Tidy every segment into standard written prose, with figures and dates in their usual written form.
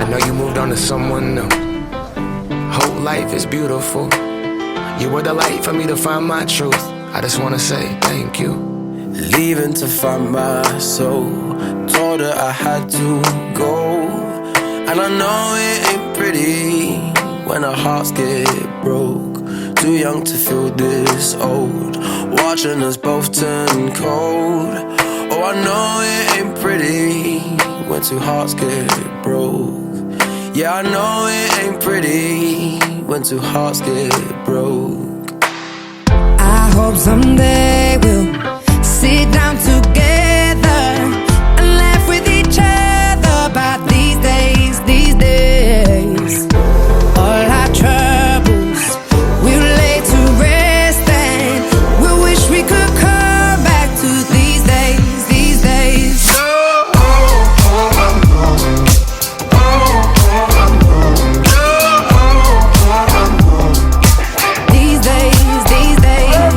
I know you moved on to someone new. Whole life is beautiful. You were the light for me to find my truth. I just wanna say thank you. Leaving to find my soul. Told her I had to go. And I know it ain't pretty when our hearts get broke. Too young to feel this old, watching us both turn cold. Oh, I know it ain't pretty when two hearts get broke. Yeah, I know it ain't pretty when two hearts get broke. I hope someday we'll sit down together and laugh with each other about these days, these days. All our troubles we'll lay to rest, and we'll wish we could come back to these days, these days. These days, these days.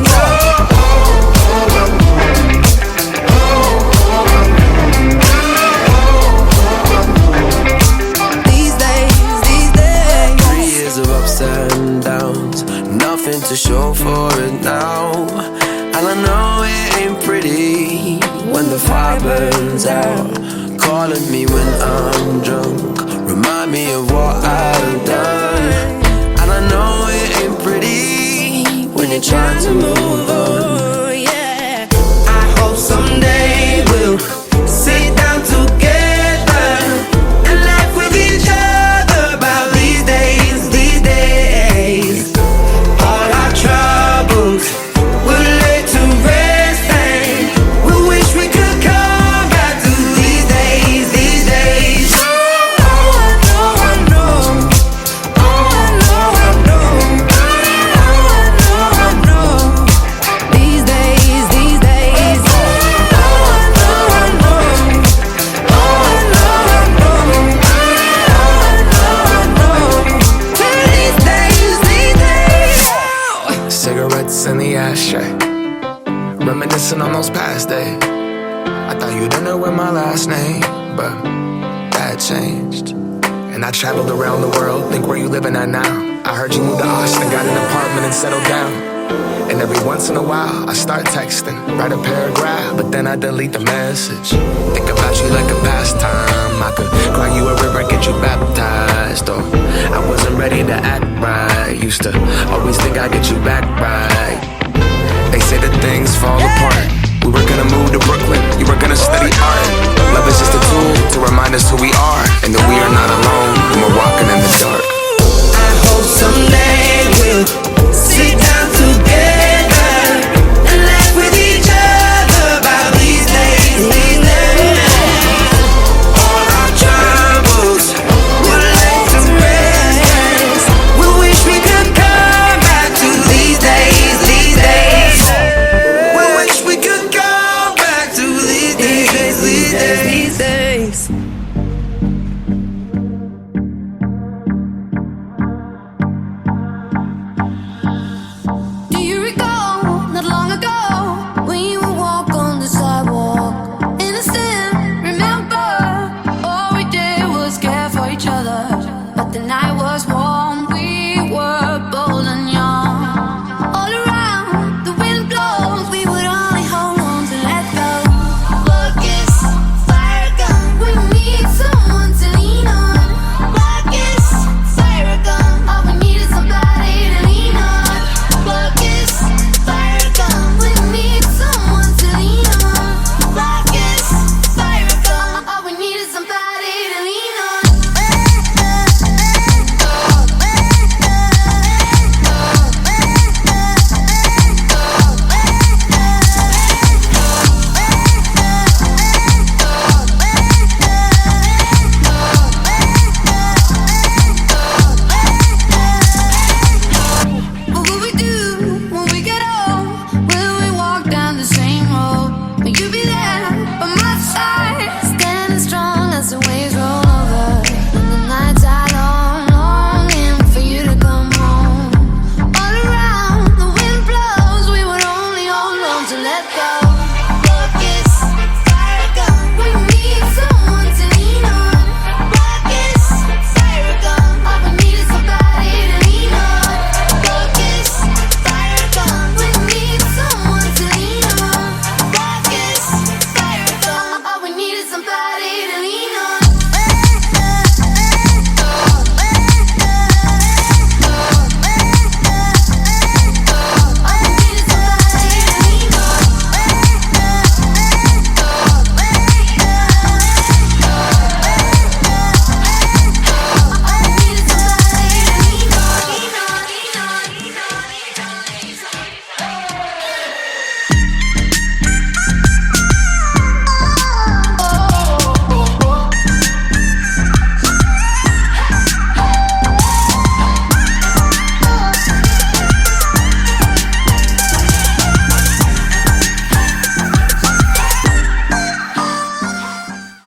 These days, these days. 3 years of ups and downs, nothing to show for it now. And I know it ain't pretty when the fire burns out. Calling me when I'm drunk, remind me of what I've done. And I know it ain't pretty when you're trying to move on. Oh, yeah. I hope someday we'll sit down together and laugh with each other about these days, these days. All our troubles we'll lay to rest, and we wish we could come back to these days, these days. Oh, I know, I know. Oh, I know, I know. Oh, I know, I know. These days, these days. Oh, I know, I know. Oh, I know, I know. Oh, I know, I know. These days, these days. Cigarettes in the ashtray, reminiscing on those past days. I thought you didn't know my last name, but that changed. And I traveled around the world, think where you living at now. I heard you moved to Austin, got an apartment and settled down. And every once in a while, I start texting, write a paragraph, but then I delete the message. Think about you like a pastime. I could cry you a river, get you baptized. Or I wasn't ready to act right. Used to always think I'd get you back right. They say that things fall apart. We were gonna move to Brooklyn, you were gonna study art. Love is just a tool to remind us who we are, and that we are not alone.